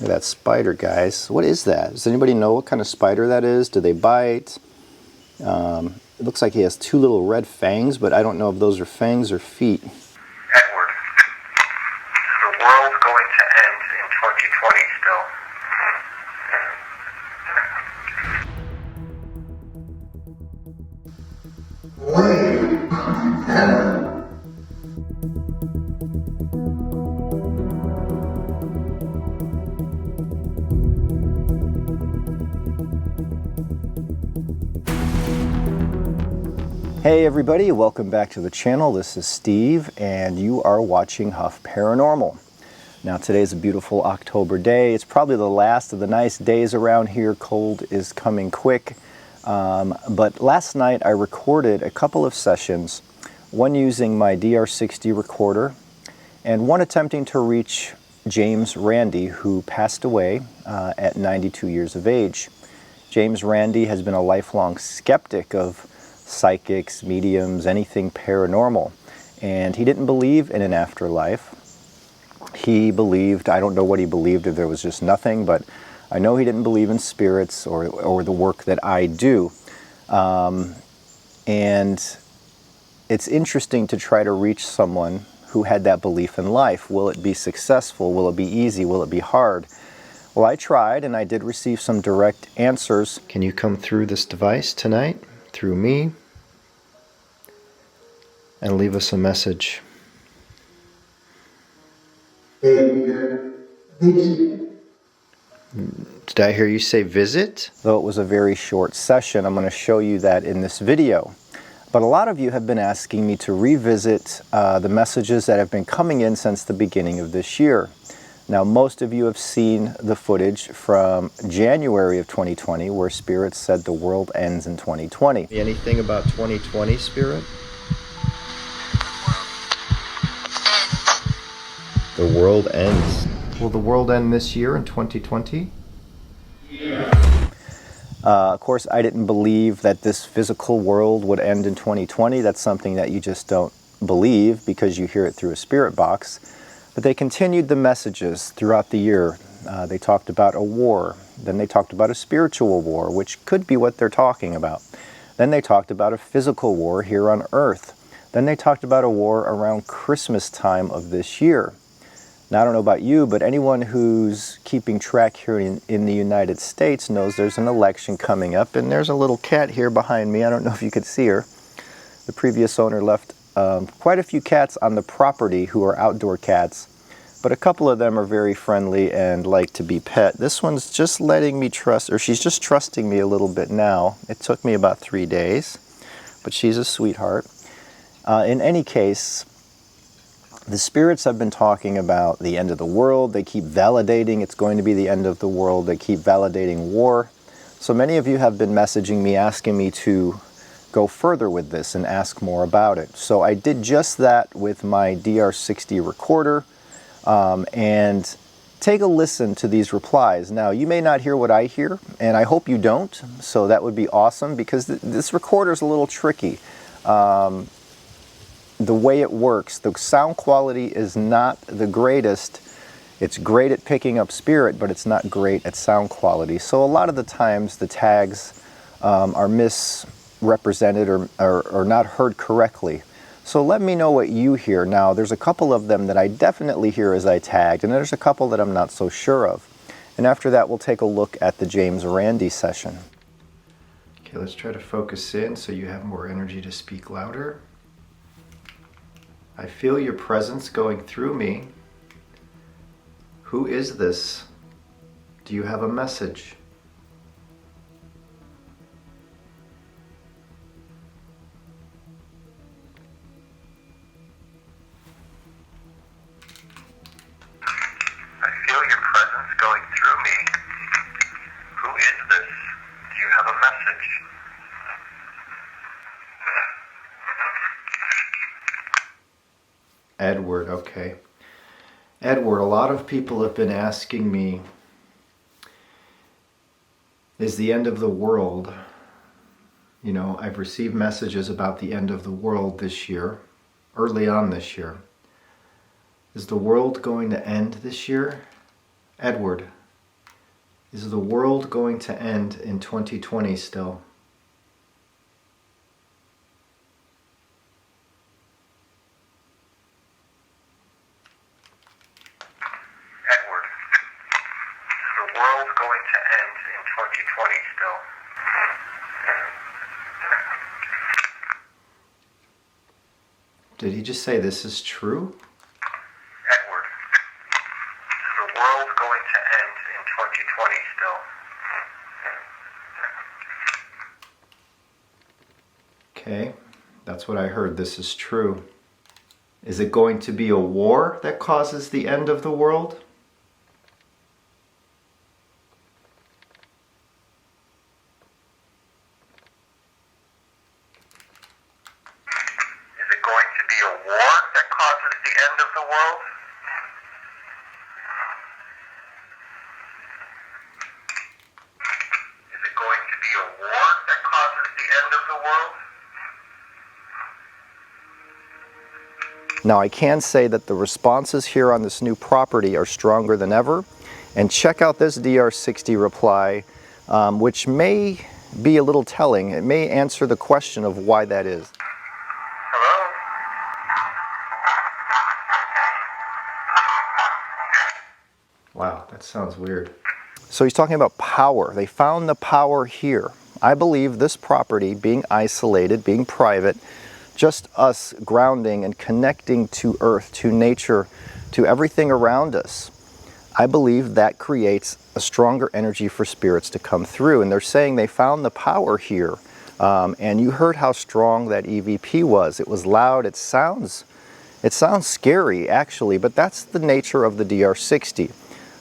Look at that spider, guys. What is that? Does anybody know what kind of spider that is? Do they bite? It looks like he has two little red fangs, but I don't know if those are fangs or feet. Edward, is the world going to end in 2020 still? Hey everybody, welcome back to the channel. This is Steve and you are watching Huff Paranormal. Now today's a beautiful October day. It's probably the last of the nice days around here. Cold is coming quick. But last night I recorded a couple of sessions, one using my DR60 recorder and one attempting to reach James Randi, who passed away at 92 years of age. James Randi has been a lifelong skeptic of psychics, mediums, anything paranormal. And he didn't believe in an afterlife. He believed, I don't know what he believed, if there was just nothing, but I know he didn't believe in spirits or the work that I do. And it's interesting to try to reach someone who had that belief in life. Will it be successful? Will it be easy? Will it be hard? Well, I tried and I did receive some direct answers. Can you come through this device tonight? Through me, and leave us a message. Did I hear you say visit? Though it was a very short session, I'm going to show you that in this video. But a lot of you have been asking me to revisit the messages that have been coming in since the beginning of this year. Now, most of you have seen the footage from January of 2020 where Spirit said the world ends in 2020. Anything about 2020, Spirit? The world ends. Will the world end this year in 2020? Yeah. Of course, I didn't believe that this physical world would end in 2020. That's something that you just don't believe because you hear it through a spirit box. But they continued the messages throughout the year. They talked about a war. Then they talked about a spiritual war, which could be what they're talking about. Then they talked about a physical war here on Earth. Then they talked about a war around Christmas time of this year. Now, I don't know about you, but anyone who's keeping track here in the United States knows there's an election coming up. And there's a little cat here behind me. I don't know if you could see her. The previous owner left quite a few cats on the property who are outdoor cats, but a couple of them are very friendly and like to be pet. This one's just letting me trust, or she's just trusting me a little bit now. It took me about 3 days, but she's a sweetheart. In any case, the spirits have been talking about the end of the world. They keep validating it's going to be the end of the world. They keep validating war. So many of you have been messaging me, asking me to go further with this and ask more about it. So I did just that with my DR60 recorder, and take a listen to these replies. Now, you may not hear what I hear, and I hope you don't, so that would be awesome, because this recorder is a little tricky. The way it works, the sound quality is not the greatest. It's great at picking up spirit, but it's not great at sound quality. So a lot of the times the tags are misrepresented or not heard correctly. So let me know what you hear. Now, there's a couple of them that I definitely hear as I tagged, and there's a couple that I'm not so sure of. And after that, we'll take a look at the James Randi session. Okay, let's try to focus in so you have more energy to speak louder. I feel your presence going through me. Who is this? Do you have a message? Edward, okay. Edward, a lot of people have been asking me, is the end of the world, you know, I've received messages about the end of the world this year, early on this year. Is the world going to end this year? Edward, Is the world going to end in 2020 still? Edward, is the world going to end in 2020 still? Did he just say this is true? Edward, is the world going to end in 2020 still? Okay, that's what I heard. This is true. Is it going to be a war that causes the end of the world? Is it going to be a war that causes the end of the world? Is it going to be a war that causes the end of the world? Now I can say that the responses here on this new property are stronger than ever. And check out this DR60 reply, which may be a little telling. It may answer the question of why that is. Hello? Wow, that sounds weird. So he's talking about power. They found the power here. I believe this property, being isolated, being private, just us grounding and connecting to earth, to nature, to everything around us, I believe that creates a stronger energy for spirits to come through. And they're saying they found the power here. And you heard how strong that EVP was. It was loud. It sounds scary, actually, but that's the nature of the DR60.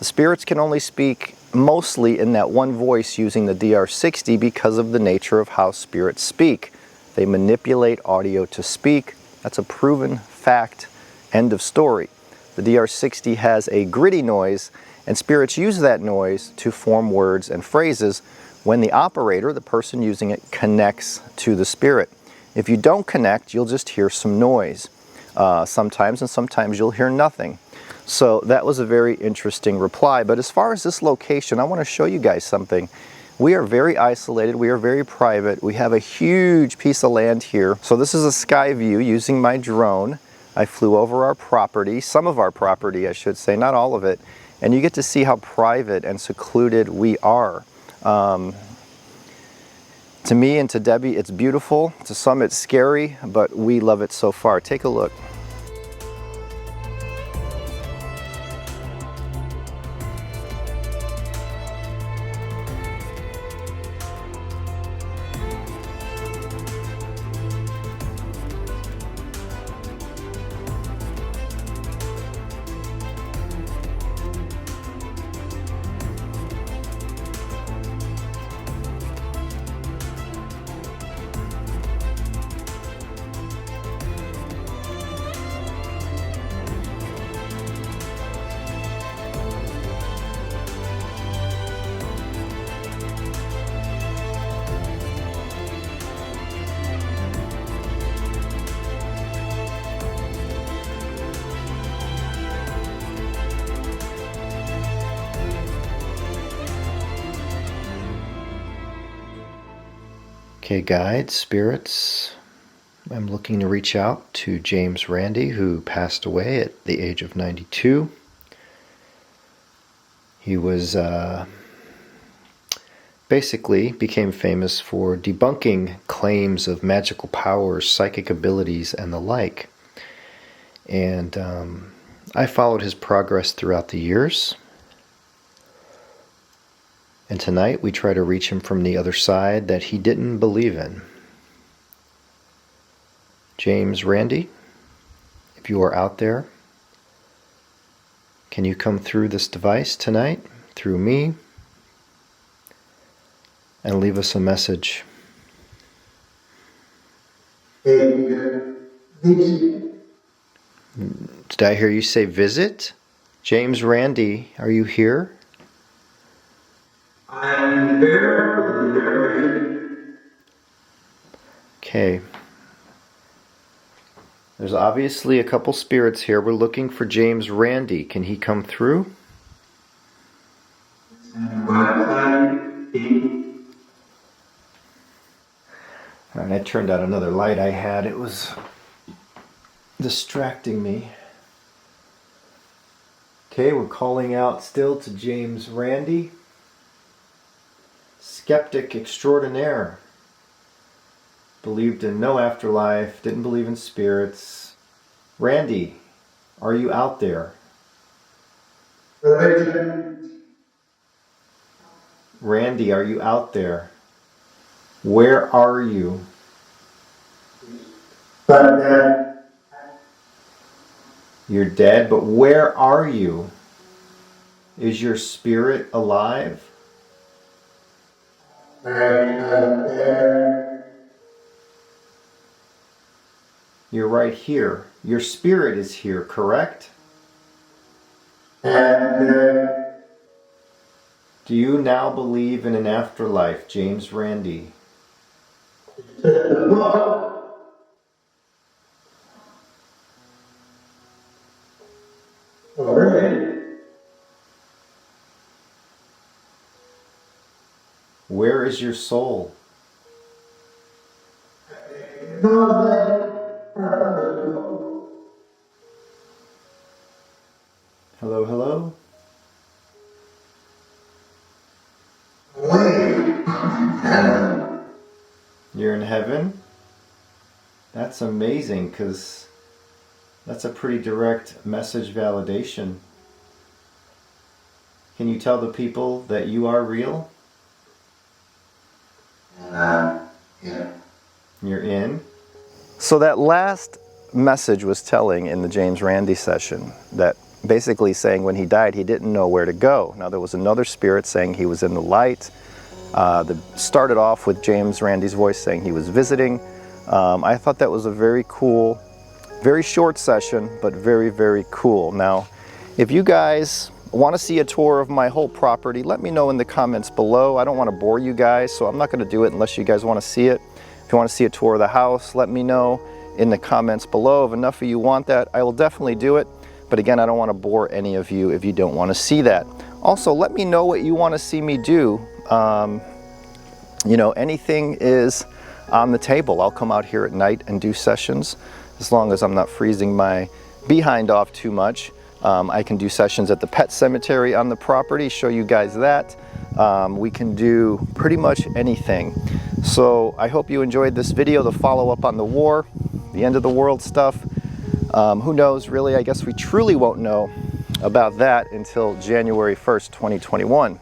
The spirits can only speak mostly in that one voice using the DR60 because of the nature of how spirits speak. They manipulate audio to speak. That's a proven fact. End of story. The DR60 has a gritty noise, and spirits use that noise to form words and phrases when the operator, the person using it, connects to the spirit. If you don't connect, you'll just hear some noise sometimes, and sometimes you'll hear nothing. So that was a very interesting reply. But as far as this location, I want to show you guys something. We are very isolated, we are very private, we have a huge piece of land here. So this is a sky view using my drone. I flew over our property, some of our property I should say, not all of it, and you get to see how private and secluded we are. To me and to Debbie it's beautiful, to some it's scary, but we love it so far. Take a look. Okay, guides, spirits, I'm looking to reach out to James Randi, who passed away at the age of 92. He was basically became famous for debunking claims of magical powers, psychic abilities, and the like. And I followed his progress throughout the years. And tonight we try to reach him from the other side that he didn't believe in. James Randi, if you are out there, can you come through this device tonight, through me, and leave us a message? Did I hear you say visit? James Randi, are you here? I'm very. Okay. There's obviously a couple spirits here. We're looking for James Randi. Can he come through? What And I turned out another light I had. It was distracting me. Okay, we're calling out still to James Randi, skeptic extraordinaire. Believed in no afterlife, didn't believe in spirits. Randi, are you out there? Randi, are you out there? Where are you? You're dead, but where are you? Is your spirit alive? You're right here. Your spirit is here, correct? Do you now believe in an afterlife, James Randi? Where is your soul? Hello, hello? You're in heaven? That's amazing, because that's a pretty direct message validation. Can you tell the people that you are real? Yeah. You're in? So that last message was telling in the James Randi session that basically saying when he died he didn't know where to go. Now there was another spirit saying he was in the light. That started off with James Randi's voice saying he was visiting. I thought that was a very cool, very short session, but very, very cool. Now, if you guys want to see a tour of my whole property, let me know in the comments below. I don't want to bore you guys, so I'm not going to do it unless you guys want to see it. If you want to see a tour of the house, let me know in the comments below. If enough of you want that, I will definitely do it. But again, I don't want to bore any of you if you don't want to see that. Also, let me know what you want to see me do. You know, anything is on the table. I'll come out here at night and do sessions as long as I'm not freezing my behind off too much. I can do sessions at the pet cemetery on the property, show you guys that. We can do pretty much anything. So I hope you enjoyed this video, the follow-up on the war, the end of the world stuff. Who knows, really? I guess we truly won't know about that until January 1st, 2021.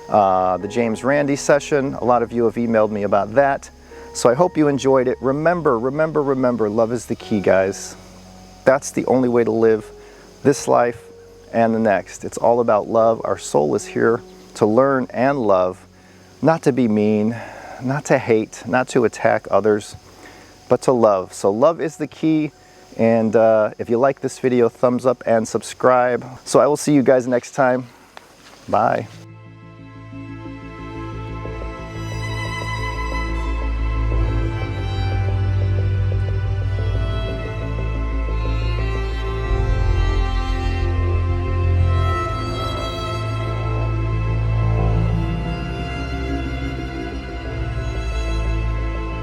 The James Randi session, a lot of you have emailed me about that. So I hope you enjoyed it. Remember, love is the key, guys. That's the only way to live this life and the next. It's all about love. Our soul is here to learn and love, not to be mean, not to hate, not to attack others, but to love. So love is the key. And if you like this video, thumbs up and subscribe. So I will see you guys next time. Bye.